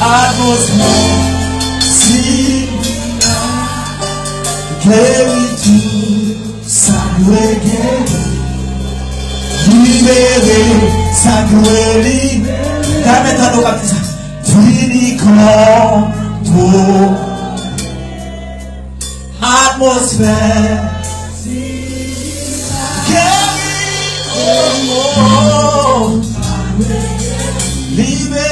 Atmosphère, si guéris tout, sacré guéri, libéré, sacré libéré. Car maintenant nous va dire ça. Fini comme atmosphère, libéré,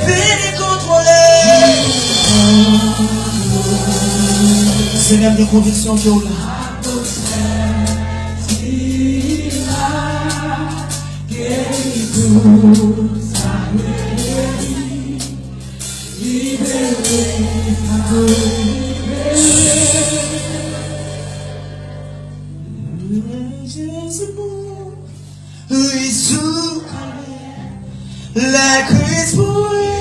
fini contrôlé. Seigneur, des convictions qui ont là. Like Chris Boy.